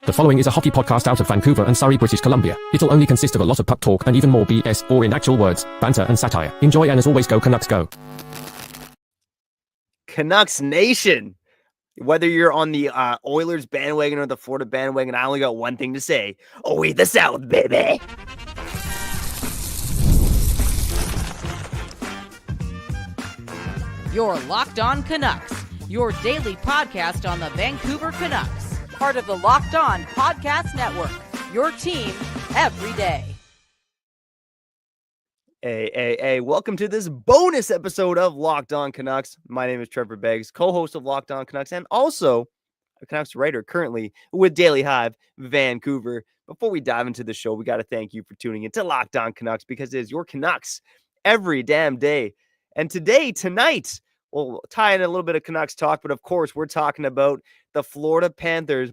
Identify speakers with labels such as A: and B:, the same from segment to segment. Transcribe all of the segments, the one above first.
A: The following is a hockey podcast out of Vancouver and Surrey, British Columbia. It'll only consist of a lot of puck talk and even more BS, or in actual words, banter and satire. Enjoy, and as always, go Canucks go.
B: Canucks Nation. Whether you're on the Oilers bandwagon or the Florida bandwagon, I only got one thing to say. Oh, we the South, baby.
C: You're Locked On Canucks, your daily podcast on the Vancouver Canucks. Part of the Locked On Podcast Network, your team every day.
B: Hey, welcome to this bonus episode of Locked On Canucks. My name is Trevor Beggs, co-host of Locked On Canucks, and also a Canucks writer currently with Diehard Vancouver. Before we dive into the show, we got to thank you for tuning in to Locked On Canucks, because it is your Canucks every damn day. And tonight, we'll tie in a little bit of Canucks talk, but of course, we're talking about the Florida Panthers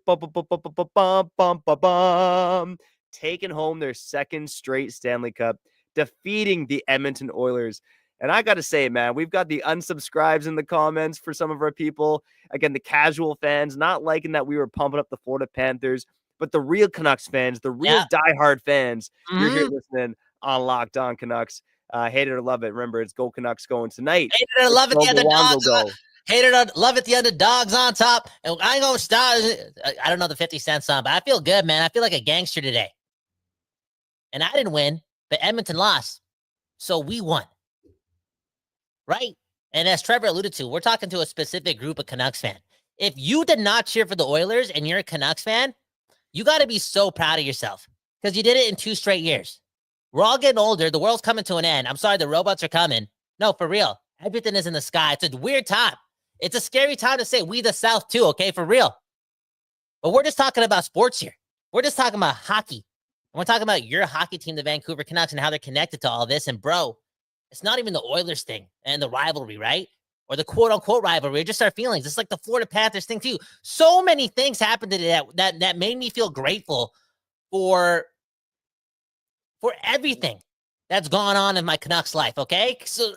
B: taking home their second straight Stanley Cup, defeating the Edmonton Oilers. And I got to say, man, we've got the unsubscribes in the comments for some of our people. Again, the casual fans not liking that we were pumping up the Florida Panthers, but the real Canucks fans, the real diehard fans, you're here listening on Locked On Canucks. Hate it or love it. Remember, it's Go Canucks going tonight.
D: Hate it or love it, the underdogs. Hate it or love it, the underdogs on top. And I ain't gonna start. I don't know the 50 Cent song, but I feel good, man. I feel like a gangster today. And I didn't win, but Edmonton lost. So we won. Right? And as Trevor alluded to, we're talking to a specific group of Canucks fan. If you did not cheer for the Oilers and you're a Canucks fan, you got to be so proud of yourself, because you did it in 2 straight years. We're all getting older. The world's coming to an end. I'm sorry, the robots are coming. No, for real. Everything is in the sky. It's a weird time. It's a scary time to say we the South too, okay? For real. But we're just talking about sports here. We're just talking about hockey. And we're talking about your hockey team, the Vancouver Canucks, and how they're connected to all this. And bro, it's not even the Oilers thing and the rivalry, right? Or the quote-unquote rivalry, just our feelings. It's like the Florida Panthers thing too. So many things happened today that made me feel grateful for everything that's gone on in my Canucks life, okay? So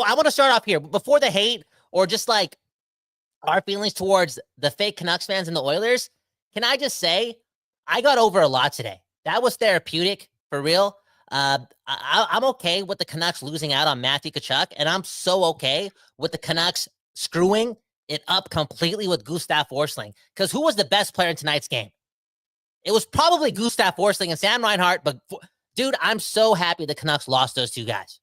D: I want to start off here. Before the hate or just like our feelings towards the fake Canucks fans and the Oilers, can I just say I got over a lot today. That was therapeutic, for real. I'm okay with the Canucks losing out on Matthew Tkachuk, and I'm so okay with the Canucks screwing it up completely with Gustav Forsling, because who was the best player in tonight's game? It was probably Gustav Forsling and Sam Reinhart, but dude, I'm so happy the Canucks lost those 2 guys.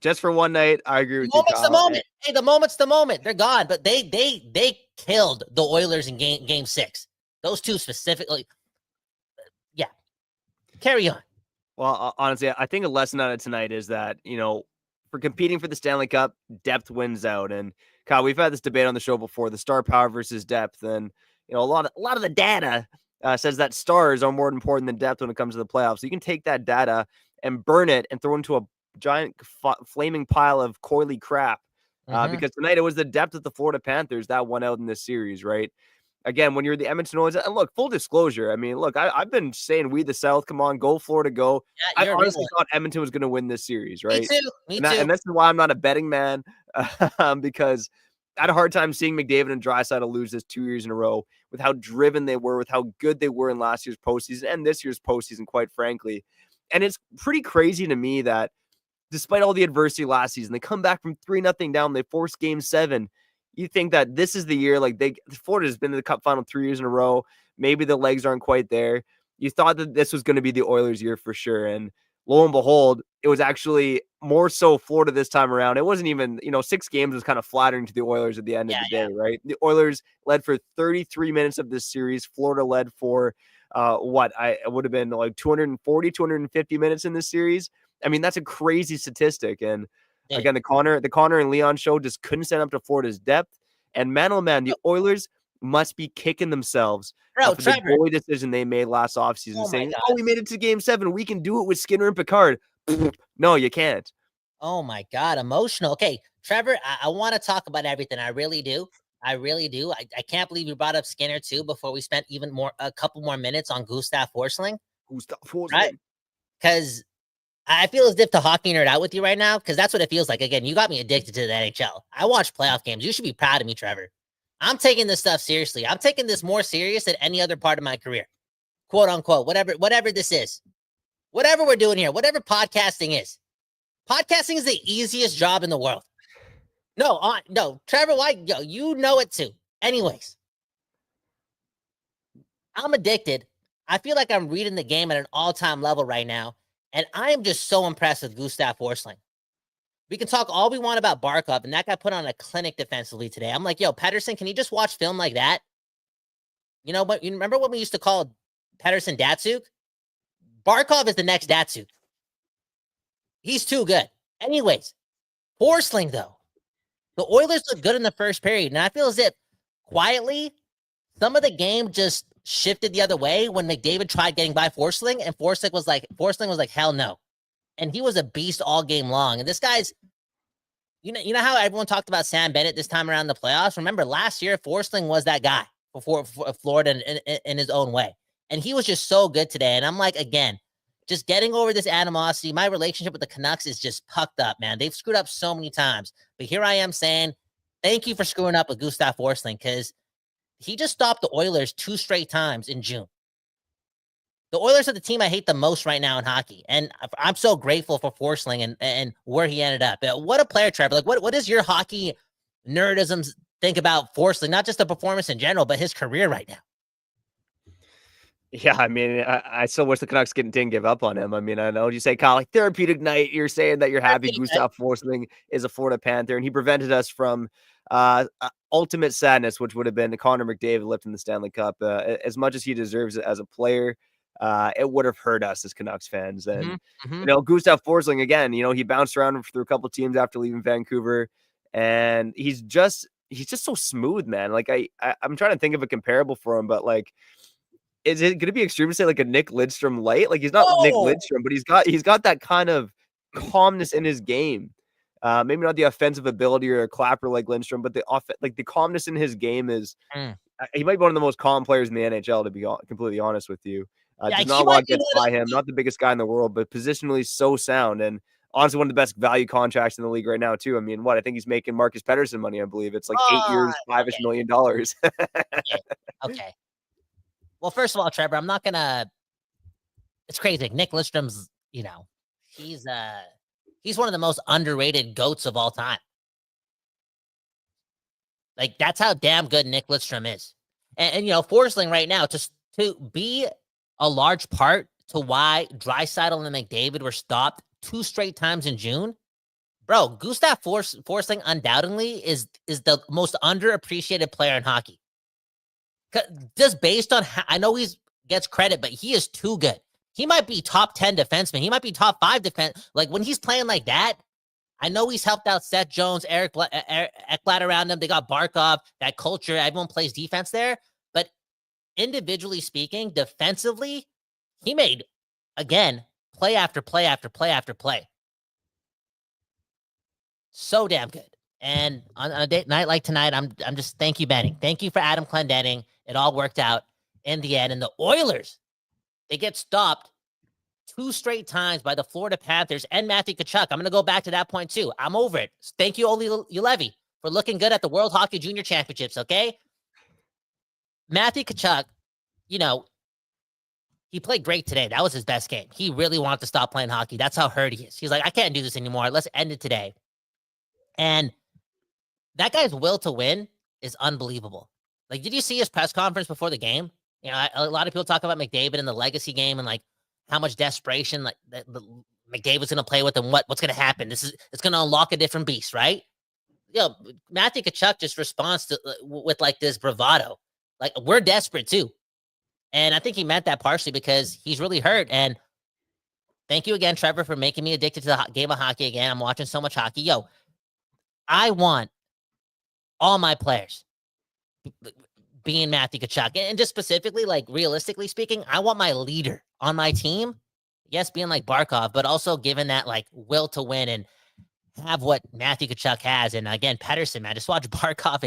B: Just for one night, I agree with you.
D: Moment's the moment. Hey, the moment's the moment. They're gone, but they killed the Oilers in game 6. Those 2 specifically. Yeah. Carry on.
B: Well, honestly, I think a lesson out of tonight is that, for competing for the Stanley Cup, depth wins out. And Kyle, we've had this debate on the show before, the star power versus depth. And, a lot of the data says that stars are more important than depth when it comes to the playoffs. So you can take that data and burn it and throw it into a giant flaming pile of coily crap. Because tonight it was the depth of the Florida Panthers that won out in this series, right? Again, when you're the Edmonton Oilers, and look, full disclosure, I mean, look, I've been saying we the South, come on, go Florida, go. Yeah, I honestly thought Edmonton was going to win this series, right?
D: Me too.
B: And this is why I'm not a betting man, because I had a hard time seeing McDavid and Draisaitl lose this 2 years in a row with how driven they were, with how good they were in last year's postseason and this year's postseason, quite frankly. And it's pretty crazy to me that despite all the adversity last season, they come back from 3-0 down. They force game 7. You think that this is the year, like Florida has been in the Cup final 3 years in a row. Maybe the legs aren't quite there. You thought that this was going to be the Oilers' year for sure. And lo and behold, it was actually more so Florida this time around. It wasn't even, 6 games was kind of flattering to the Oilers at the end of the day, right? The Oilers led for 33 minutes of this series. Florida led for it would have been like 250 minutes in this series. I mean, that's a crazy statistic. And again, the Connor and Leon show just couldn't stand up to Florida's depth. And man, oh man, the Oilers must be kicking themselves for the goalie decision they made last offseason, saying, we made it to game 7. We can do it with Skinner and Picard. No, you can't.
D: Oh my God, emotional. Okay, Trevor, I want to talk about everything. I really do. I can't believe you brought up Skinner too before we spent a couple more minutes on Gustav Forsling. Right? Because I feel as if to hockey nerd out with you right now, because that's what it feels like. Again, you got me addicted to the NHL. I watch playoff games. You should be proud of me, Trevor. I'm taking this stuff seriously. I'm taking this more serious than any other part of my career, quote unquote, whatever this is, whatever we're doing here, whatever podcasting is. Podcasting is the easiest job in the world. No, Trevor White, you know it too. Anyways, I'm addicted. I feel like I'm reading the game at an all-time level right now, and I am just so impressed with Gustav Forsling. We can talk all we want about Barkov, and that guy put on a clinic defensively today. I'm like, Pettersson, can you just watch film like that? You know what? You remember what we used to call Pettersson Datsuk? Barkov is the next Datsuk. He's too good. Anyways, Forsling, though. The Oilers look good in the first period, and I feel as if, quietly, some of the game just shifted the other way when McDavid tried getting by Forsling, and Forsling was like, hell no. And he was a beast all game long. And this guy's, you know how everyone talked about Sam Bennett this time around the playoffs? Remember, last year, Forsling was that guy for Florida in his own way. And he was just so good today. And I'm like, again, just getting over this animosity. My relationship with the Canucks is just pucked up, man. They've screwed up so many times. But here I am saying, thank you for screwing up with Gustav Forsling, because he just stopped the Oilers 2 straight times in June. The Oilers are the team I hate the most right now in hockey. And I'm so grateful for Forsling and where he ended up. What a player, Trevor. Like, what does your hockey nerdism think about Forsling? Not just the performance in general, but his career right now.
B: Yeah, I mean, I still wish the Canucks didn't give up on him. I mean, I know you say, Kyle, like therapeutic night. You're saying that you're happy Gustav Forsling is a Florida Panther, and he prevented us from ultimate sadness, which would have been Connor McDavid lifting the Stanley Cup. As much as he deserves it as a player, it would have hurt us as Canucks fans. And, Gustav Forsling, again, he bounced around through a couple teams after leaving Vancouver, and he's just so smooth, man. Like, I'm trying to think of a comparable for him, but like, is it going to be extreme to say like a Nick Lidstrom light? Like, he's not Nick Lidstrom, but he's got that kind of calmness in his game. Maybe not the offensive ability or a clapper like Lindstrom, but the calmness in his game is. He might be one of the most calm players in the NHL, to be completely honest with you. Does not a lot gets by him. Not the biggest guy in the world, but positionally so sound, and honestly one of the best value contracts in the league right now too. I mean, I think he's making Marcus Pettersson money. I believe it's like 8 years, $5-ish million.
D: Okay. Well, first of all, Trevor, I'm not gonna. It's crazy. Nick Lidstrom's, he's one of the most underrated GOATs of all time. Like, that's how damn good Nick Lidstrom is. And Forsling right now, to be a large part to why Draisaitl and McDavid were stopped 2 straight times in June. Bro, Gustav Forsling undoubtedly is the most underappreciated player in hockey. Just based on I know he gets credit, but he is too good. He might be top 10 defenseman. He might be top 5 defense. Like, when he's playing like that, I know he's helped out Seth Jones, Eric Ekblad around him. They got Barkov, that culture. Everyone plays defense there. But individually speaking, defensively, he made, again, play after play after play after play. So damn good. And on a night like tonight, I'm just, thank you, Benning. Thank you for Adam Clendenning. It all worked out in the end. And the Oilers, they get stopped 2 straight times by the Florida Panthers and Matthew Tkachuk. I'm going to go back to that point too. I'm over it. Thank you, Oli Ulevi, for looking good at the World Hockey Junior Championships, okay? Matthew Tkachuk, he played great today. That was his best game. He really wanted to stop playing hockey. That's how hurt he is. He's like, I can't do this anymore. Let's end it today. And that guy's will to win is unbelievable. Like, did you see his press conference before the game? A lot of people talk about McDavid and the legacy game and like how much desperation like McDavid's going to play with and what's going to happen. It's going to unlock a different beast, right? Matthew Tkachuk just responds to with like this bravado. Like, we're desperate too. And I think he meant that partially because he's really hurt. And thank you again, Trevor, for making me addicted to the game of hockey again. I'm watching so much hockey. I want all my players being Matthew Tkachuk. And just specifically, like, realistically speaking, I want my leader on my team, yes, being like Barkov, but also given that, like, will to win and have what Matthew Tkachuk has. And again, Pettersson, man, just watch Barkov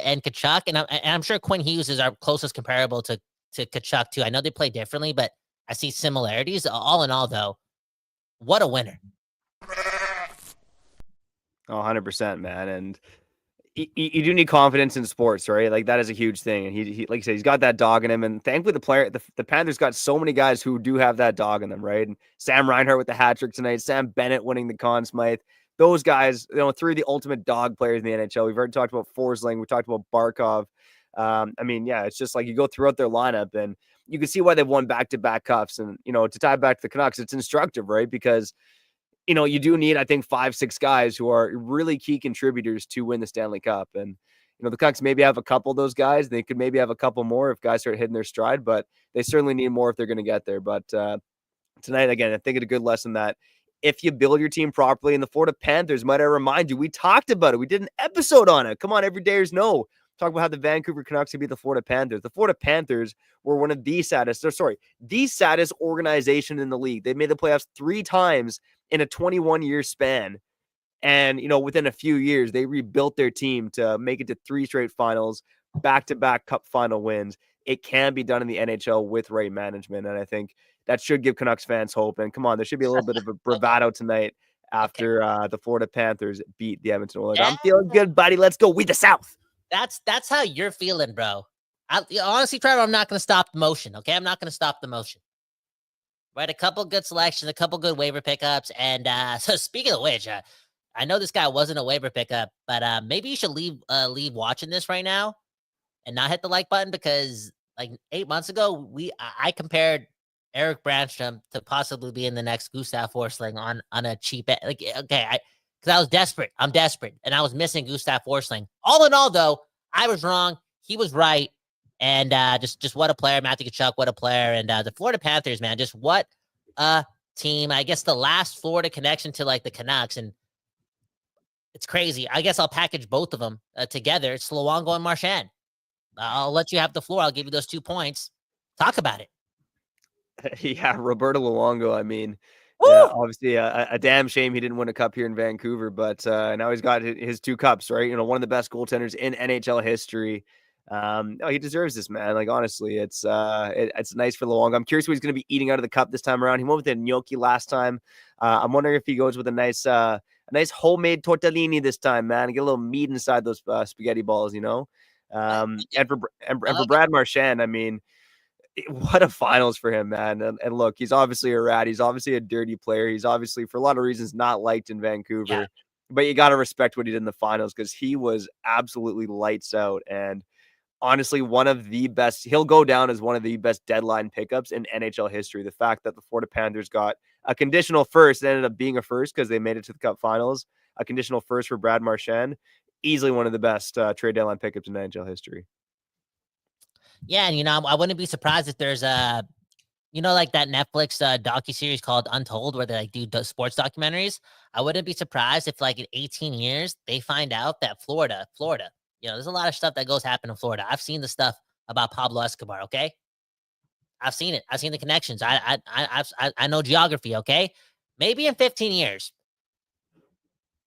D: and Tkachuk. And I'm sure Quinn Hughes is our closest comparable to Tkachuk too. I know they play differently, but I see similarities. All in all, though, what a winner.
B: Oh, 100%, man. And You do need confidence in sports, right? Like that is a huge thing. And he like you said, he's got that dog in him. And thankfully the Panthers got so many guys who do have that dog in them, right? And Sam Reinhart with the hat trick tonight, Sam Bennett winning the Conn Smythe. Those guys, three of the ultimate dog players in the NHL. We've already talked about Forsling. We talked about Barkov. It's just like you go throughout their lineup and you can see why they've won back-to-back cups. And, to tie back to the Canucks, it's instructive, right? Because you do need, I think, 5-6 guys who are really key contributors to win the Stanley Cup. And, the Canucks maybe have a couple of those guys. They could maybe have a couple more if guys start hitting their stride, but they certainly need more if they're going to get there. But tonight, again, I think it's a good lesson that if you build your team properly, and the Florida Panthers, might I remind you, we talked about it. We did an episode on it. Come on, everydayers know. Talk about how the Vancouver Canucks could beat the Florida Panthers. The Florida Panthers were one of the saddest organization in the league. They made the playoffs 3 times in a 21-year span. And, within a few years, they rebuilt their team to make it to 3 straight finals, back-to-back cup final wins. It can be done in the NHL with right management. And I think that should give Canucks fans hope. And come on, there should be a little bit of a bravado tonight after the Florida Panthers beat the Edmonton Oilers. I'm feeling good, buddy. Let's go. We the South.
D: That's how you're feeling, bro. Honestly, Trevor, I'm not going to stop the motion, okay? I'm not going to stop the motion. Right, a couple good selections, a couple good waiver pickups. And so speaking of which, I know this guy wasn't a waiver pickup, but maybe you should leave watching this right now and not hit the like button, because like 8 months ago, I compared Eric Brandstrom to possibly being the next Gustav Forsling on a cheap, because I was desperate. I'm desperate, and I was missing Gustav Forsling. All in all, though, I was wrong. He was right, and just what a player, Matthew Tkachuk, what a player, and the Florida Panthers, man, just what a team. I guess the last Florida connection to like the Canucks, and it's crazy. I guess I'll package both of them together. It's Luongo and Marchand. I'll let you have the floor. I'll give you those 2 points. Talk about it.
B: Yeah, Roberto Luongo. I mean, yeah, obviously a damn shame he didn't win a cup here in Vancouver, but now he's got his 2 cups, right? One of the best goaltenders in NHL history. He deserves this, man. Like, honestly, it's nice for Luongo. I'm curious what he's going to be eating out of the cup this time around. He went with a gnocchi last time. I'm wondering if he goes with a nice homemade tortellini this time, man. Get a little meat inside those spaghetti balls, And for Brad Marchand, I mean, what a finals for him, man. And look, he's obviously a rat. He's obviously a dirty player. He's obviously, for a lot of reasons, not liked in Vancouver. Yeah. But you got to respect what he did in the finals, because he was absolutely lights out. And honestly, one of the best, he'll go down as one of the best deadline pickups in NHL history. The fact that the Florida Panthers got a conditional first, it ended up being a first because they made it to the Cup Finals, a conditional first for Brad Marchand, easily one of the best trade deadline pickups in NHL history.
D: Yeah, and I wouldn't be surprised if there's like that Netflix docuseries called Untold, where they like do sports documentaries. I wouldn't be surprised if like in 18 years they find out that Florida, there's a lot of stuff that goes happen in Florida. I've seen the stuff about Pablo Escobar. Okay, I've seen it. I've seen the connections. I know geography. Okay, maybe in 15 years,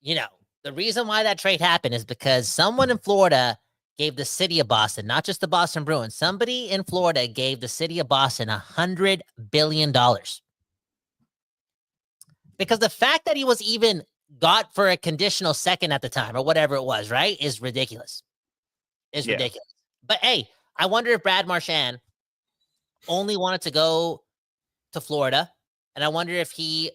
D: the reason why that trade happened is because someone in Florida gave the city of Boston, not just the Boston Bruins, somebody in Florida gave the city of Boston $100 billion. Because the fact that he was even got for a conditional second at the time, or whatever it was, right, is ridiculous. Ridiculous. But hey, I wonder if Brad Marchand only wanted to go to Florida, and I wonder if he,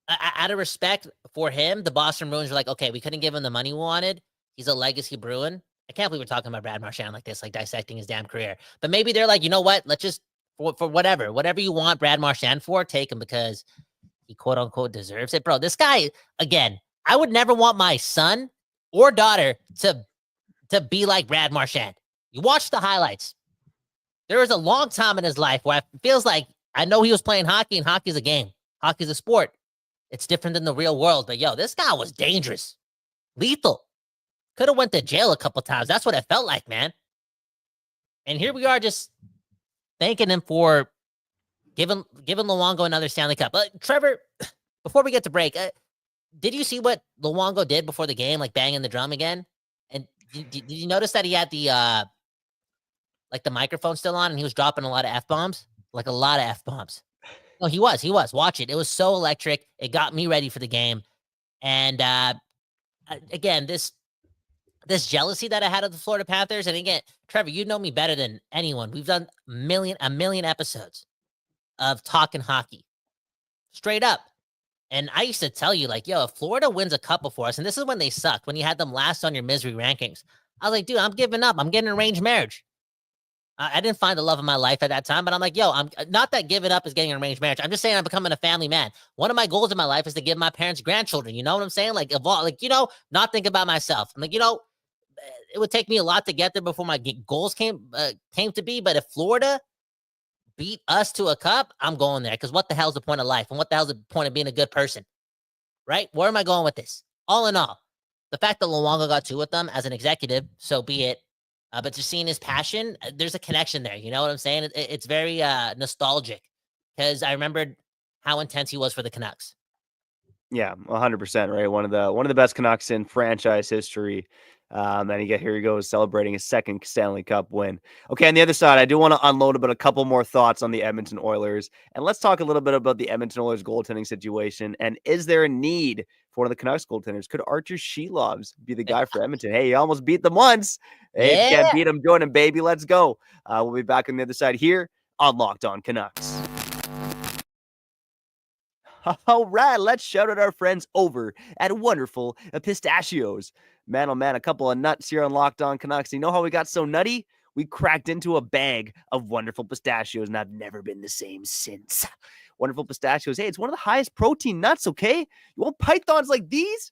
D: out of respect for him, the Boston Bruins were like, okay, we couldn't give him the money we wanted. He's a legacy Bruin. I can't believe we're talking about Brad Marchand like this, like dissecting his damn career. But maybe they're like, you know what? Let's just, for whatever you want Brad Marchand for, take him, because he quote unquote deserves it. Bro, this guy, again, I would never want my son or daughter to be like Brad Marchand. You watch the highlights. There was a long time in his life where it feels like, I know he was playing hockey, and hockey's a game. Hockey's a sport. It's different than the real world. But yo, this guy was dangerous. Lethal. Could have went to jail a couple times. That's what it felt like, man. And here we are, just thanking him for giving Luongo another Stanley Cup. But Trevor, before we get to break, did you see what Luongo did before the game, like banging the drum again? And did you notice that he had the microphone still on, and he was dropping a lot of F-bombs? Like a lot of F-bombs. No, he was. Watch it. It was so electric. It got me ready for the game. And again, this jealousy that I had of the Florida Panthers, and again, Trevor, you know me better than anyone. We've done a million episodes of talking hockey, straight up. And I used to tell you, like, yo, if Florida wins a cup before us, and this is when they sucked, when you had them last on your misery rankings, I was like, dude, I'm giving up. I'm getting an arranged marriage. I didn't find the love of my life at that time, but I'm like, yo, I'm not that giving up is getting an arranged marriage. I'm just saying I'm becoming a family man. One of my goals in my life is to give my parents grandchildren. You know what I'm saying? Like, evolve, like, not think about myself. I'm like, it would take me a lot to get there before my goals came to be. But if Florida beat us to a cup, I'm going there. Because what the hell's the point of life? And what the hell's the point of being a good person? Right? Where am I going with this? All in all, the fact that Luongo got 2 with them as an executive, so be it. But just seeing his passion, there's a connection there. You know what I'm saying? It's very nostalgic because I remembered how intense he was for the Canucks.
B: Yeah, 100%. Right, one of the best Canucks in franchise history. And here he goes celebrating his second Stanley Cup win. Okay, on the other side, I do want to unload about a couple more thoughts on the Edmonton Oilers, and let's talk a little bit about the Edmonton Oilers goaltending situation. And is there a need for one of the Canucks goaltenders? Could Archer Shelovs be the guy for Edmonton? Hey, you almost beat them once. Hey, if you can't beat them, join them, baby. Let's go. We'll be back on the other side here on Locked On Canucks. All right, let's shout out our friends over at wonderful Pistachios. Man, oh man, a couple of nuts here on Locked On Canucks. You know how we got so nutty? We cracked into a bag of wonderful pistachios, and I've never been the same since. Wonderful Pistachios. Hey, it's one of the highest protein nuts, okay? You want pythons like these?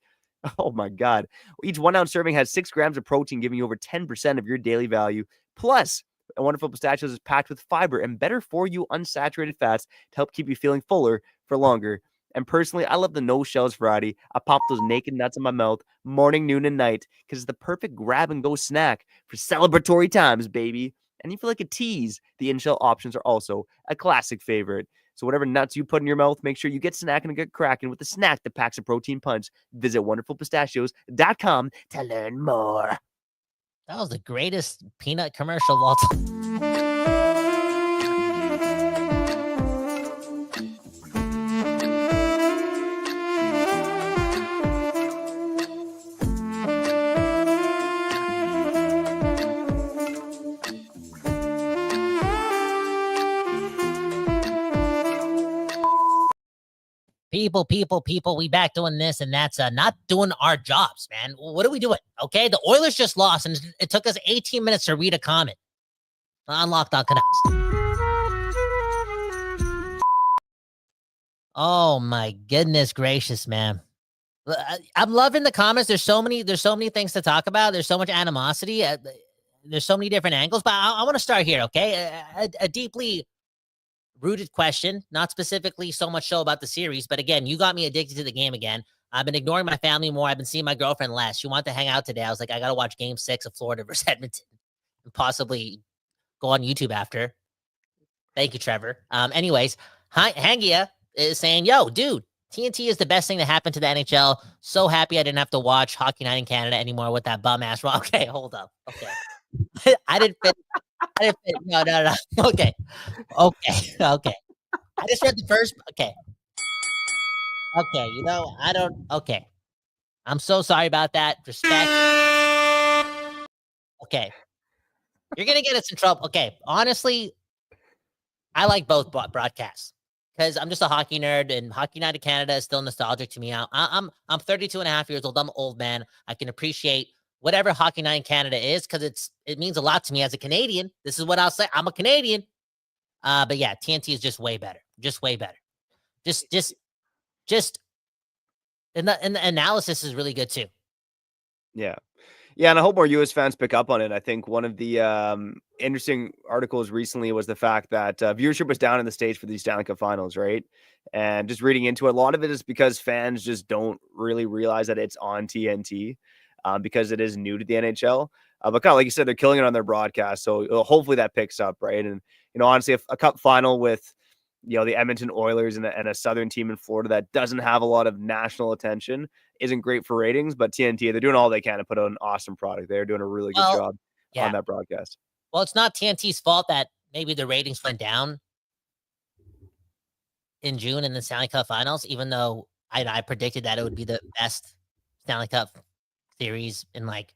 B: Oh my God. Each 1 ounce serving has 6 grams of protein, giving you over 10% of your daily value. Plus, Wonderful Pistachios is packed with fiber and better for you unsaturated fats to help keep you feeling fuller for longer. And personally, I love the no shells variety. I pop those naked nuts in my mouth morning, noon, and night because it's the perfect grab and go snack for celebratory times, baby. And you feel like a tease. The in-shell options are also a classic favorite. So whatever nuts you put in your mouth, make sure you get snacking and get cracking with the snack that packs a protein punch. Visit wonderfulpistachios.com to learn more.
D: That was the greatest peanut commercial of all time. People, we back doing this, and that's not doing our jobs, man. What are we doing? Okay, the Oilers just lost, and it took us 18 minutes to read a comment on Locked On Canucks. Oh my goodness gracious, man. I'm loving the comments. There's so many things to talk about. There's so much animosity. There's so many different angles, but I want to start here, okay? A deeply rooted question, not specifically so much so about the series, but again, you got me addicted to the game again. I've been ignoring my family more. I've been seeing my girlfriend less. She wanted to hang out today. I was like, I got to watch Game 6 of Florida versus Edmonton and possibly go on YouTube after. Thank you, Trevor. Anyways, Hangia is saying, yo, dude, TNT is the best thing that happened to the NHL. So happy I didn't have to watch Hockey Night in Canada anymore with that bum ass. Okay, hold up. Okay. I didn't fit. No. Okay. I just read the first. Okay. Okay. I'm so sorry about that. Respect. Okay. You're going to get us in trouble. Okay. Honestly, I like both broadcasts because I'm just a hockey nerd, and Hockey Night in Canada is still nostalgic to me. I'm 32 and a half years old. I'm an old man. I can appreciate whatever Hockey Night in Canada is, because it means a lot to me as a Canadian. This is what I'll say. I'm a Canadian. But yeah, TNT is just way better. Just way better. Just and the analysis is really good too.
B: Yeah. Yeah, and I hope more U.S. fans pick up on it. I think one of the interesting articles recently was the fact that viewership was down in the States for the Stanley Cup Finals, right? And just reading into it, a lot of it is because fans just don't really realize that it's on TNT. Because it is new to the NHL. But kind of like you said, they're killing it on their broadcast. So hopefully that picks up, right? And, honestly, if a cup final with, the Edmonton Oilers and a Southern team in Florida that doesn't have a lot of national attention isn't great for ratings. But TNT, they're doing all they can to put out an awesome product. They're doing a really good job on that broadcast.
D: Well, it's not TNT's fault that maybe the ratings went down in June in the Stanley Cup Finals, even though I predicted that it would be the best Stanley Cup series in like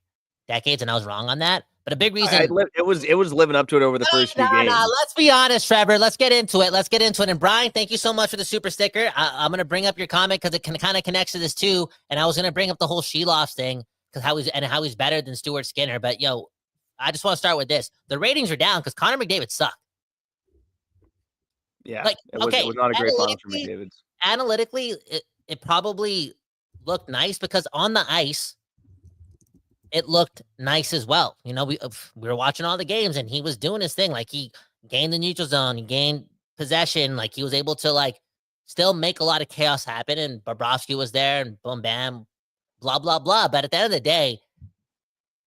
D: decades, and I was wrong on that. But a big reason
B: it was living up to it over the first few games.
D: Let's be honest, Trevor. Let's get into it. And Brian, thank you so much for the super sticker. I'm gonna bring up your comment because it kind of connects to this too. And I was gonna bring up the whole Sheloff thing because how he's better than Stuart Skinner. But I just want to start with this. The ratings are down because Connor McDavid sucked.
B: Yeah, it was not a great final for McDavid.
D: Analytically, it probably looked nice because on the ice, it looked nice as well. We were watching all the games and he was doing his thing. Like he gained the neutral zone, he gained possession. Like he was able to like still make a lot of chaos happen. And Bobrovsky was there and boom, bam, blah, blah, blah. But at the end of the day,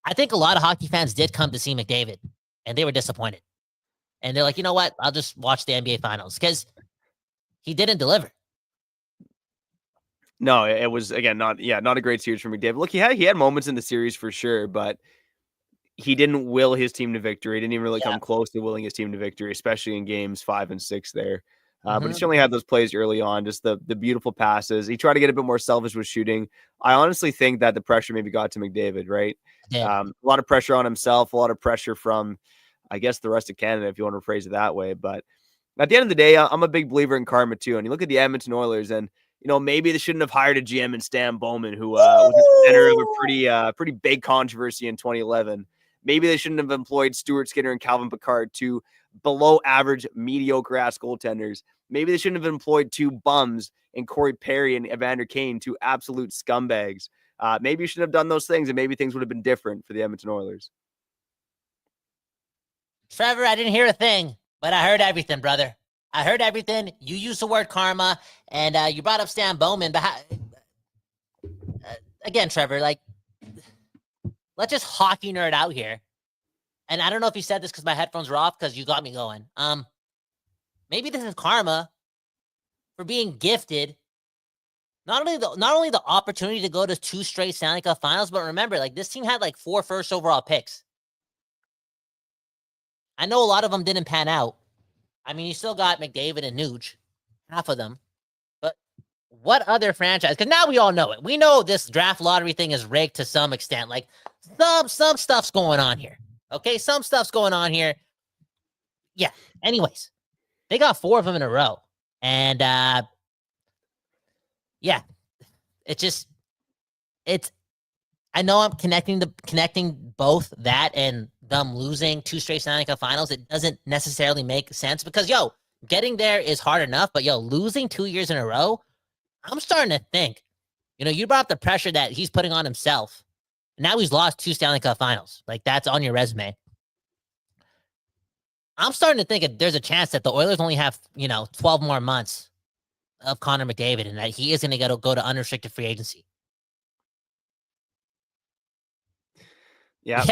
D: I think a lot of hockey fans did come to see McDavid and they were disappointed. And they're like, you know what? I'll just watch the NBA finals because he didn't deliver.
B: No, it was again not a great series for McDavid. Look, he had moments in the series for sure, but he didn't will his team to victory. He didn't even really come close to willing his team to victory, especially in games 5 and 6 there. But he certainly had those plays early on, just the beautiful passes. He tried to get a bit more selfish with shooting. I honestly think that the pressure maybe got to McDavid, right?
D: Yeah.
B: A lot of pressure on himself, a lot of pressure from, I guess, the rest of Canada, if you want to phrase it that way. But at the end of the day, I'm a big believer in karma too. And you look at the Edmonton Oilers and, maybe they shouldn't have hired a GM in Stan Bowman, who was at the center of a pretty big controversy in 2011. Maybe they shouldn't have employed Stuart Skinner and Calvin Pickard, two below average, mediocre ass goaltenders. Maybe they shouldn't have employed two bums in Corey Perry and Evander Kane, two absolute scumbags. Maybe you shouldn't have done those things, and maybe things would have been different for the Edmonton Oilers.
D: Trevor, I didn't hear a thing, but I heard everything, brother. I heard everything. You used the word karma, and you brought up Stan Bowman. But again, Trevor, like, let's just hockey nerd out here. And I don't know if you said this because my headphones were off because you got me going. Maybe this is karma for being gifted not only the opportunity to go to 2 straight Stanley Cup finals, but remember, like, this team had like 4 first overall picks. I know a lot of them didn't pan out. I mean, you still got McDavid and Nuge, half of them. But what other franchise? Because now we all know it. We know this draft lottery thing is rigged to some extent. Like, some stuff's going on here. Okay, some stuff's going on here. Yeah. Anyways, they got 4 of them in a row. And, yeah, I know I'm connecting both that and them losing 2 straight Stanley Cup finals. It doesn't necessarily make sense because, getting there is hard enough, but, losing 2 years in a row, I'm starting to think, you brought up the pressure that he's putting on himself. Now he's lost 2 Stanley Cup finals. Like, that's on your resume. I'm starting to think there's a chance that the Oilers only have, 12 more months of Connor McDavid and that he is going to go to unrestricted free agency.
B: Yeah.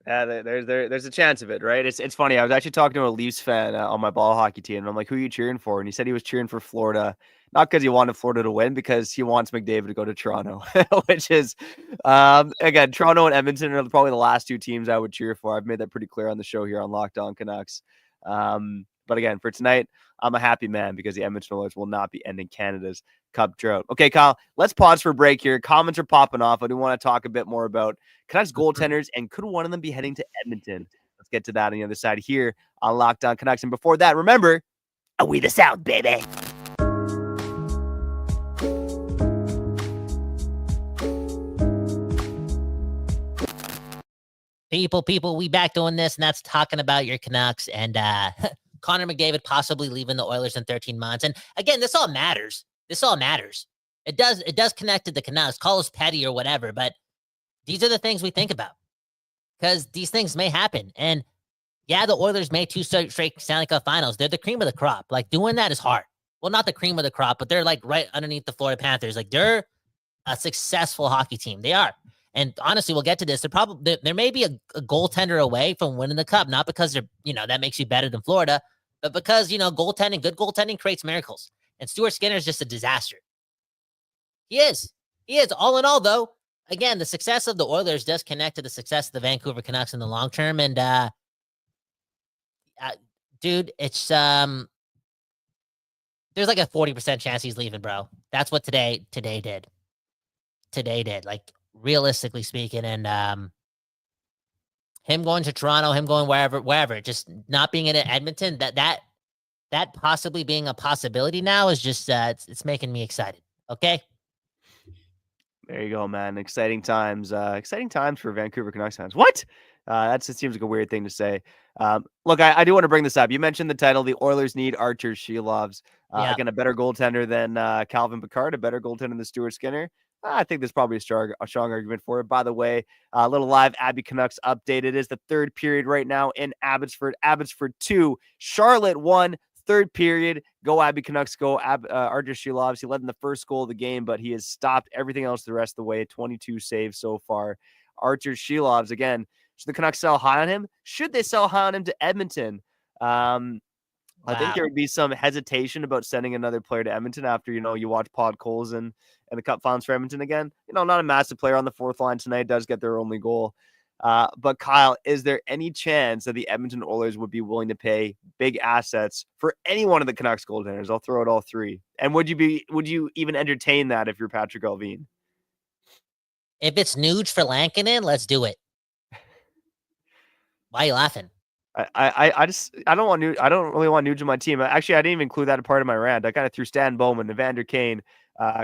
B: There's a chance of it, right? It's funny. I was actually talking to a Leafs fan on my ball hockey team, and I'm like, "Who are you cheering for?" And he said he was cheering for Florida, not because he wanted Florida to win, because he wants McDavid to go to Toronto, which is, again, Toronto and Edmonton are probably the last 2 teams I would cheer for. I've made that pretty clear on the show here on Locked On Canucks. But again, for tonight, I'm a happy man because the Edmonton Oilers will not be ending Canada's Cup drought. Okay, Kyle, let's pause for a break here. Comments are popping off. I do want to talk a bit more about Canucks goaltenders and could one of them be heading to Edmonton? Let's get to that on the other side here on Locked On Canucks. And before that, remember, we the South, baby.
D: People, we back doing this, and that's talking about your Canucks and Connor McDavid possibly leaving the Oilers in 13 months. And again, this all matters. It does connect to the Canucks. Call us petty or whatever, but these are the things we think about because these things may happen. And yeah, the Oilers made 2 straight Stanley Cup finals. They're the cream of the crop. Like, doing that is hard. Well, not the cream of the crop, but they're like right underneath the Florida Panthers. Like, they're a successful hockey team. They are. And honestly, we'll get to this. There may be a goaltender away from winning the Cup, not because they're, that makes you better than Florida, but because, good goaltending creates miracles. And Stuart Skinner is just a disaster. He is. All in all, though, again, the success of the Oilers does connect to the success of the Vancouver Canucks in the long term. And, dude, it's there's like a 40% chance he's leaving, bro. That's what today did. Like, realistically speaking, and him going to Toronto, him going wherever, just not being in Edmonton, that possibly being a possibility now is just it's making me excited. Okay.
B: There you go, man. Exciting times. Exciting times for Vancouver Canucks fans. What? It seems like a weird thing to say. Look, I do want to bring this up. You mentioned the title. The Oilers need Archer Shelovs. Again, a better goaltender than Calvin Pickard, a better goaltender than Stuart Skinner. I think there's probably a strong argument for it. By the way, a little live Abby Canucks update. It is the third period right now in Abbotsford. Abbotsford 2, Charlotte 1. Third period, go Abby Canucks, go Archer Shelovs. He led in the first goal of the game, but he has stopped everything else the rest of the way. 22 saves so far. Archer Shelovs, again, should the Canucks sell high on him? Should they sell high on him to Edmonton? Wow. I think there would be some hesitation about sending another player to Edmonton after, you watch Podkolzin and the Cup Finals for Edmonton again. Not a massive player on the fourth line tonight, does get their only goal. But Kyle, is there any chance that the Edmonton Oilers would be willing to pay big assets for any one of the Canucks goaltenders? I'll throw it all three. And would you even entertain that if you're Patrick Allvin?
D: If it's Nuge for Lankinen, let's do it. Why are you laughing?
B: I don't really want Nuge on my team. Actually, I didn't even include that as part of my rant. I kind of threw Stan Bowman, Evander Kane,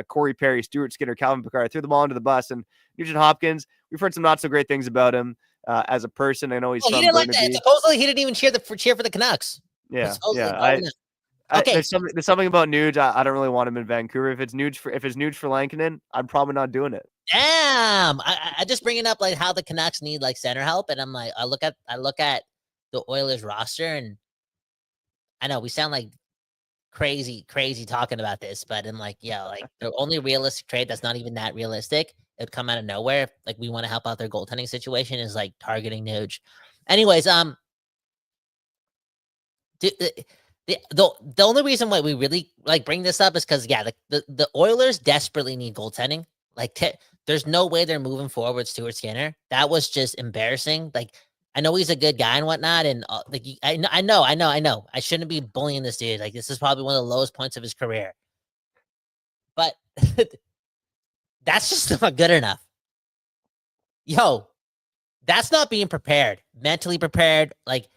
B: Corey Perry, Stuart Skinner, Calvin Pickard. I threw them all into the bus. And Nugent Hopkins, we've heard some not so great things about him as a person. I know he's
D: he didn't like that. Supposedly, he didn't even cheer for the Canucks.
B: Yeah,
D: okay.
B: There's something about Nuge. I don't really want him in Vancouver. If it's Nuge for Lankinen, I'm probably not doing it.
D: Damn, I just bringing up like how the Canucks need like center help, and I'm like, I look at the Oilers roster, and I know we sound like crazy talking about this, but I'm like, yeah, like the only realistic trade that's not even that realistic, it would come out of nowhere. Like we want to help out their goaltending situation is like targeting Nuge. Anyways, the only reason why we really like bring this up is because the Oilers desperately need goaltending. Like there's no way they're moving forward Stuart Skinner. That was just embarrassing. Like I know he's a good guy and whatnot, and I know. I shouldn't be bullying this dude. Like this is probably one of the lowest points of his career, but that's just not good enough. Yo, that's not being prepared, mentally prepared. Like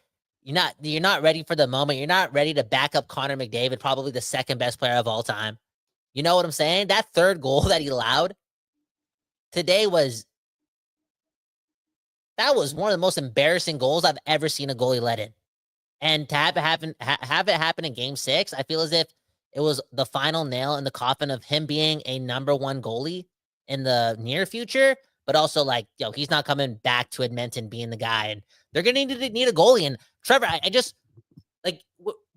D: you're not ready for the moment. You're not ready to back up Connor McDavid, probably the second best player of all time. You know what I'm saying? That third goal that he allowed today was one of the most embarrassing goals I've ever seen a goalie let in. And to have it happen in Game 6, I feel as if it was the final nail in the coffin of him being a number one goalie in the near future. But also, like, he's not coming back to Edmonton being the guy, and they're gonna need a goalie. And Trevor, I just like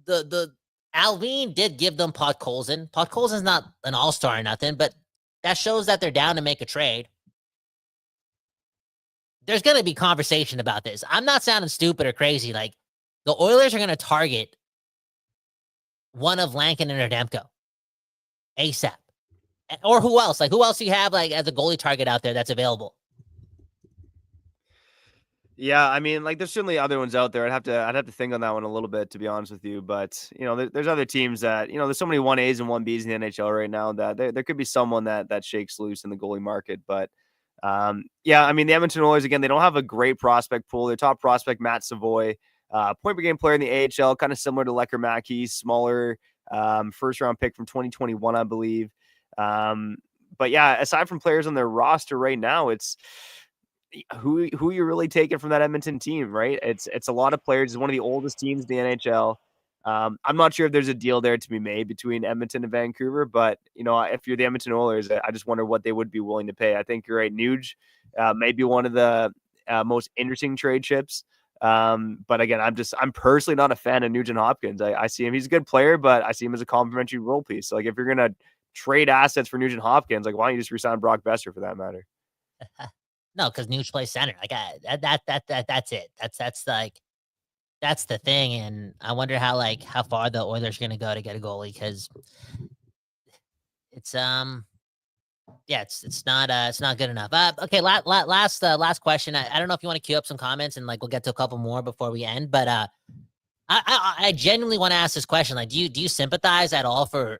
D: the Allvin did give them Podkolzin. Podkolzin's not an all-star or nothing, but that shows that they're down to make a trade. There's going to be conversation about this. I'm not sounding stupid or crazy. Like, the Oilers are going to target one of Lankinen or Demko ASAP. Or who else? Like, who else do you have, like, as a goalie target out there that's available?
B: Yeah, I mean, like, there's certainly other ones out there. I'd have to think on that one a little bit, to be honest with you. But, there's other teams that, there's so many 1As and 1Bs in the NHL right now that there could be someone that shakes loose in the goalie market. But, yeah, I mean, the Edmonton Oilers, again, they don't have a great prospect pool. Their top prospect, Matt Savoy, point per game player in the AHL, kind of similar to Lecker Mackey, smaller, first round pick from 2021, I believe. But yeah, aside from players on their roster right now, it's who you're really taking from that Edmonton team, right? It's a lot of players. It's one of the oldest teams in the NHL. I'm not sure if there's a deal there to be made between Edmonton and Vancouver, but if you're the Edmonton Oilers, I just wonder what they would be willing to pay. I think you're right. Nuge may be one of the most interesting trade chips. But again, I'm personally not a fan of Nugent Hopkins. I see him. He's a good player, but I see him as a complimentary role piece. So like, if you're going to trade assets for Nugent Hopkins, like, why don't you just resign Brock Besser for that matter?
D: No, because Nuge plays center. Like that's it. That's the thing. And I wonder how far the Oilers are going to go to get a goalie, because it's it's not good enough. Okay, last question. I don't know if you want to queue up some comments, and like we'll get to a couple more before we end. But I genuinely want to ask this question. Like, do you sympathize at all for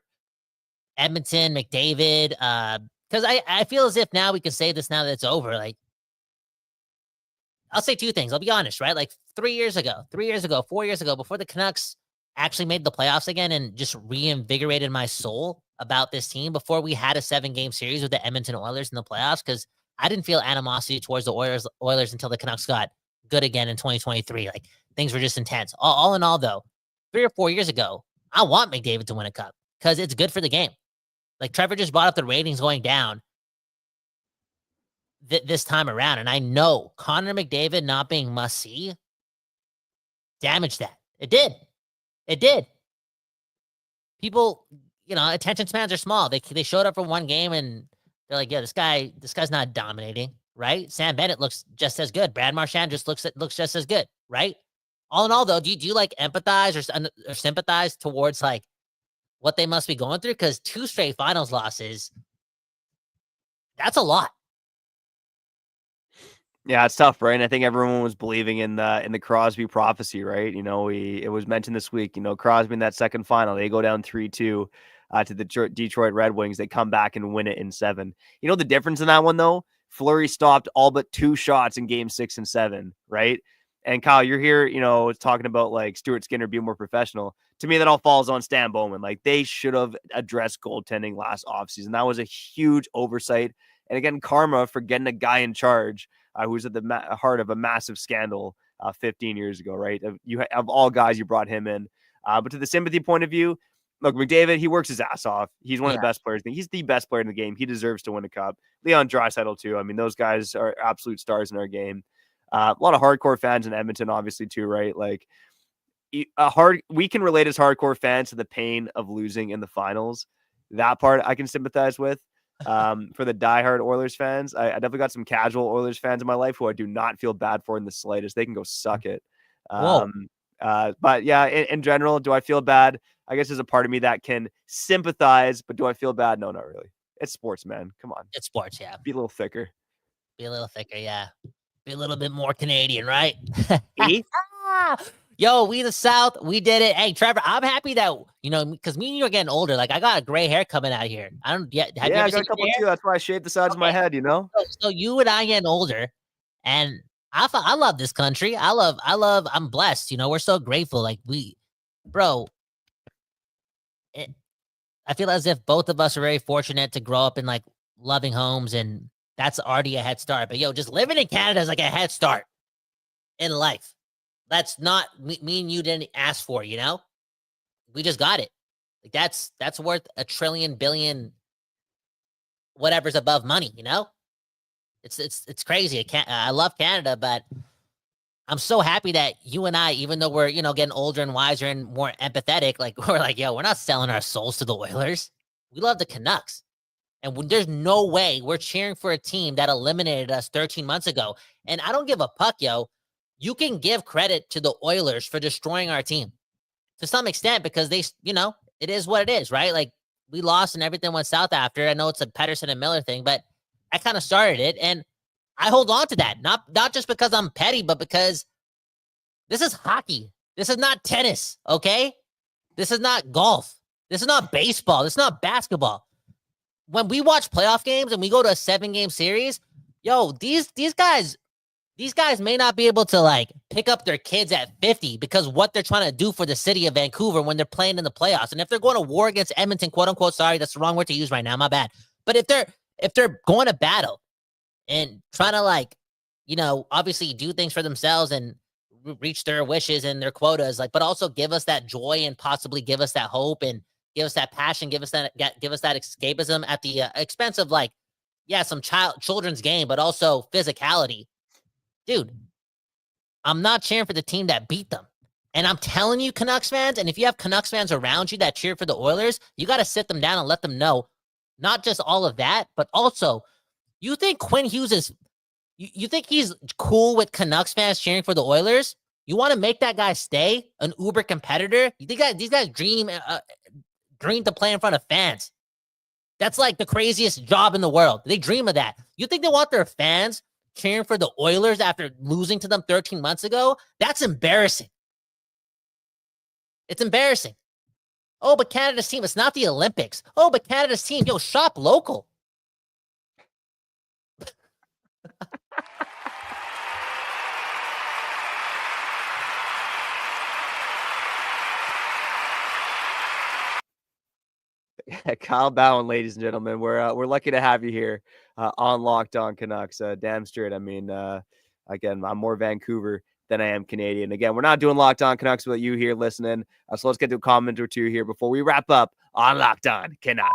D: Edmonton, McDavid? because I feel as if now we can say this now that it's over. Like, I'll say two things. I'll be honest, right? Like 4 years ago, before the Canucks actually made the playoffs again and just reinvigorated my soul about this team, before we had a 7-game series with the Edmonton Oilers in the playoffs, because I didn't feel animosity towards the Oilers until the Canucks got good again in 2023. Like, things were just intense. All in all, though, 3 or 4 years ago, I want McDavid to win a cup because it's good for the game. Like, Trevor just brought up the ratings going down this time around, and I know Connor McDavid not being must-see damaged that. It did. People, attention spans are small. They showed up for one game, and they're like, yeah, this guy's not dominating, right? Sam Bennett looks just as good. Brad Marchand just looks just as good, right? All in all, though, do you like empathize or sympathize towards like what they must be going through? Because 2 straight finals losses, that's a lot.
B: Yeah, it's tough, right? And I think everyone was believing in the Crosby prophecy, right? It was mentioned this week. Crosby in that second final, they go down 3-2 to the Detroit Red Wings. They come back and win it in 7. The difference in that one though? Fleury stopped all but 2 shots in game 6 and 7, right? And Kyle, you're here, talking about like Stuart Skinner being more professional. To me, that all falls on Stan Bowman. Like, they should have addressed goaltending last offseason. That was a huge oversight. And again, karma for getting a guy in charge who's at the heart of a massive scandal 15 years ago, right? Of all guys, you brought him in. But to the sympathy point of view, look, McDavid, he works his ass off. He's one of the best players. He's the best player in the game. He deserves to win a cup. Leon Draisaitl, too. I mean, those guys are absolute stars in our game. A lot of hardcore fans in Edmonton, obviously, too, right? Like, we can relate as hardcore fans to the pain of losing in the finals. That part I can sympathize with. For the diehard Oilers fans, I definitely got some casual Oilers fans in my life who I do not feel bad for in the slightest. They can go suck it. But yeah, in general, do I feel bad? I guess there's a part of me that can sympathize, but do I feel bad? No, not really. It's sports, man. Come on.
D: It's sports, yeah.
B: Be a little thicker.
D: Yeah. Be a little bit more Canadian, right? Yo, we the South, we did it. Hey, Trevor, I'm happy that, because me and you are getting older. Like, I got a gray hair coming out here. I don't yet. Have you ever
B: I got a couple too. That's why I shaved the sides of my head,
D: So you and I getting older, and I love this country. I'm blessed. We're so grateful. Like, I feel as if both of us are very fortunate to grow up in like loving homes, and that's already a head start. But just living in Canada is like a head start in life. That's not me and you didn't ask for, we just got it. Like, that's worth $1 trillion, billion, whatever's above money, it's crazy. I love Canada, but I'm so happy that you and I, even though we're, getting older and wiser and more empathetic, like, we're like, we're not selling our souls to the Oilers. We love the Canucks. And there's no way we're cheering for a team that eliminated us 13 months ago. And I don't give a puck, You can give credit to the Oilers for destroying our team to some extent, because they, it is what it is, right? Like, we lost and everything went south after. I know it's a Pettersson and Miller thing, but I kind of started it, and I hold on to that. Not just because I'm petty, but because this is hockey. This is not tennis, okay? This is not golf. This is not baseball. This is not basketball. When we watch playoff games and we go to a 7-game series, these guys may not be able to like pick up their kids at 50 because what they're trying to do for the city of Vancouver when they're playing in the playoffs. And if they're going to war against Edmonton, quote unquote, sorry, that's the wrong word to use right now, my bad. But if they're going to battle and trying to like, obviously do things for themselves and reach their wishes and their quotas, like, but also give us that joy and possibly give us that hope and give us that passion, give us that escapism at the expense of like, some children's game, but also physicality. Dude, I'm not cheering for the team that beat them. And I'm telling you, Canucks fans, and if you have Canucks fans around you that cheer for the Oilers, you got to sit them down and let them know not just all of that, but also, you think Quinn Hughes is, you think he's cool with Canucks fans cheering for the Oilers? You want to make that guy stay an Uber competitor? You think these guys dream to play in front of fans? That's like the craziest job in the world. They dream of that. You think they want their fans cheering for the Oilers after losing to them 13 months ago? That's embarrassing. It's embarrassing. Oh, but Canada's team, it's not the Olympics. Oh, but Canada's team, shop local.
B: Kyle Bhawan, ladies and gentlemen. We're lucky to have you here on Locked On Canucks. Damn straight. I mean, again, I'm more Vancouver than I am Canadian. Again, we're not doing Locked On Canucks without you here listening. So let's get to a comment or two here before we wrap up on Locked On Canucks.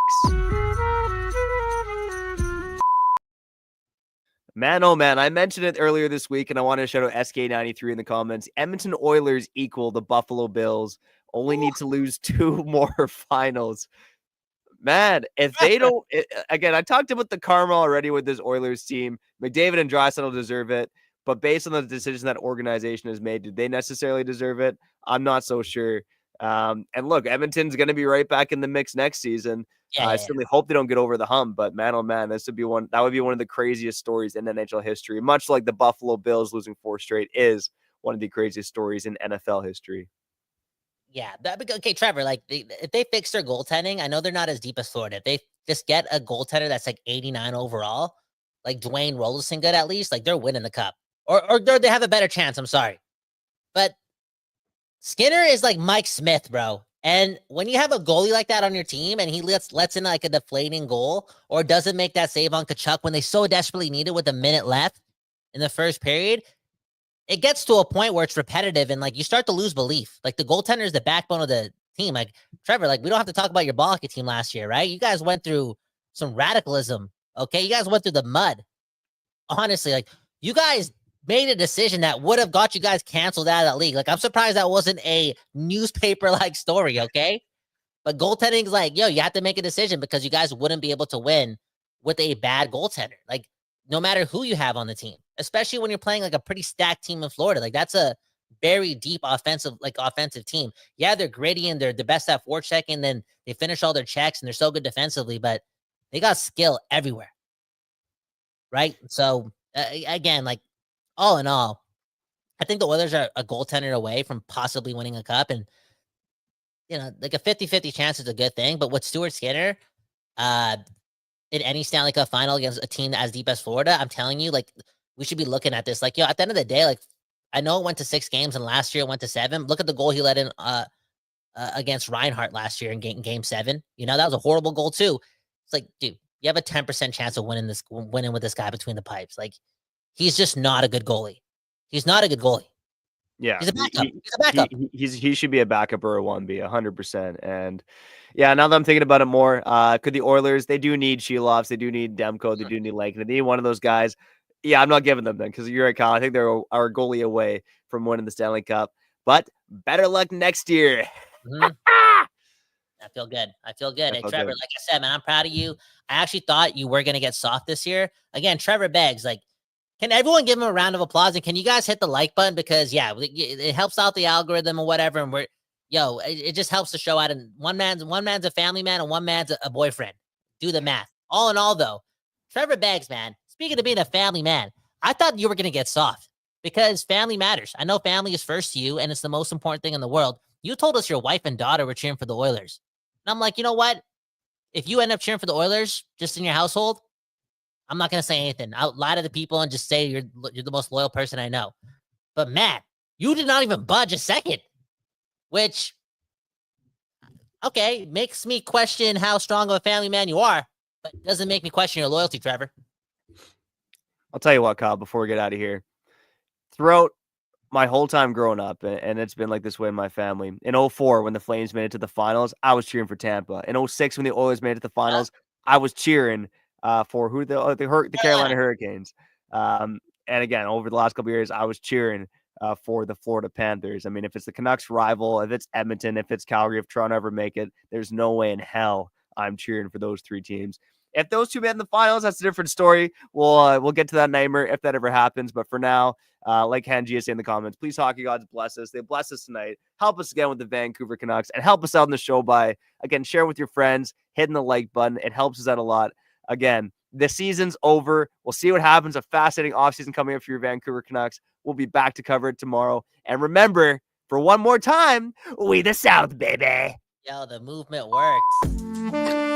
B: Man, oh man, I mentioned it earlier this week, and I want to shout out SK93 in the comments. Edmonton Oilers equal the Buffalo Bills. Only need to lose 2 more finals. Man, if they don't, again, I talked about the karma already with this Oilers team. McDavid and Draisaitl deserve it, but based on the decision that organization has made, did they necessarily deserve it? I'm not so sure. And look, Edmonton's going to be right back in the mix next season. I certainly hope they don't get over the hump, but man, oh man, that would be one of the craziest stories in NHL history. Much like the Buffalo Bills losing 4 straight is one of the craziest stories in NFL history.
D: Yeah. Okay, Trevor, like if they fix their goaltending, I know they're not as deep as Florida. If they just get a goaltender that's like 89 overall, like Dwayne Rollerson good at least, like they're winning the cup. Or they have a better chance. I'm sorry. But Skinner is like Mike Smith, bro. And when you have a goalie like that on your team and he lets in like a deflating goal or doesn't make that save on Tkachuk when they so desperately need it with a minute left in the first period, it gets to a point where it's repetitive and like you start to lose belief. Like the goaltender is the backbone of the team. Like Trevor, like we don't have to talk about your ball hockey team last year, right? You guys went through some radicalism. Okay. You guys went through the mud. Honestly, like you guys made a decision that would have got you guys canceled out of that league. Like, I'm surprised that wasn't a newspaper-like story, okay? But goaltending's like, yo, you have to make a decision because you guys wouldn't be able to win with a bad goaltender. Like, no matter who you have on the team, especially when you're playing like a pretty stacked team in Florida. Like, that's a very deep offensive team. Yeah, they're gritty and they're the best at forechecking. Then they finish all their checks and they're so good defensively, but they got skill everywhere. Right? So, again, like, all in all, I think the Oilers are a goaltender away from possibly winning a cup. And, you know, like a 50-50 chance is a good thing. But with Stuart Skinner in any Stanley Cup final against a team as deep as Florida, I'm telling you, like, we should be looking at this. Like, yo, at the end of the day, like, I know it went to 6 games and last year it went to 7. Look at the goal he let in against Reinhart last year in game 7. You know, that was a horrible goal too. It's like, dude, you have a 10% chance of winning with this guy between the pipes. Like, he's just not a good goalie. He's not a good goalie.
B: Yeah.
D: He's a backup. He's a backup.
B: He should be a backup or a 1B, 100%. And yeah, now that I'm thinking about it more, could the Oilers, they do need Sheeloffs, they do need Demko, they do need Lankin. They need one of those guys. Yeah, I'm not giving them then because you're right, Kyle. I think they're our goalie away from winning the Stanley Cup. But better luck next year.
D: Mm-hmm. I feel good. Hey, Trevor, like I said, man, I'm proud of you. I actually thought you were going to get soft this year. Again, Trevor Beggs, like, can everyone give him a round of applause? And can you guys hit the like button? Because, yeah, it helps out the algorithm or whatever. And it just helps the show out. And one man's a family man and one man's a boyfriend. Do the math. All in all, though, Trevor Beggs, man, speaking of being a family man, I thought you were going to get soft because family matters. I know family is first to you, and it's the most important thing in the world. You told us your wife and daughter were cheering for the Oilers. And I'm like, you know what? If you end up cheering for the Oilers just in your household, I'm not going to say anything. I'll lie to the people and just say you're the most loyal person I know. But, Matt, you did not even budge a second, which, okay, makes me question how strong of a family man you are, but doesn't make me question your loyalty, Trevor.
B: I'll tell you what, Kyle, before we get out of here. Throughout my whole time growing up, and it's been like this way in my family, in 2004, when the Flames made it to the finals, I was cheering for Tampa. In 2006, when the Oilers made it to the finals, I was cheering for the Carolina Hurricanes. And again, over the last couple of years, I was cheering for the Florida Panthers. I mean, if it's the Canucks rival, if it's Edmonton, if it's Calgary, if Toronto ever make it, there's no way in hell I'm cheering for those 3 teams. If those 2 made in the finals, that's a different story. We'll get to that nightmare if that ever happens. But for now, like Hanji said in the comments, please, hockey gods, bless us. They bless us tonight. Help us again with the Vancouver Canucks and help us out in the show by, again, sharing with your friends, hitting the like button. It helps us out a lot. Again, the season's over. We'll see what happens. A fascinating offseason coming up for your Vancouver Canucks. We'll be back to cover it tomorrow. And remember, for one more time, we the South, baby.
D: Yo, the movement works.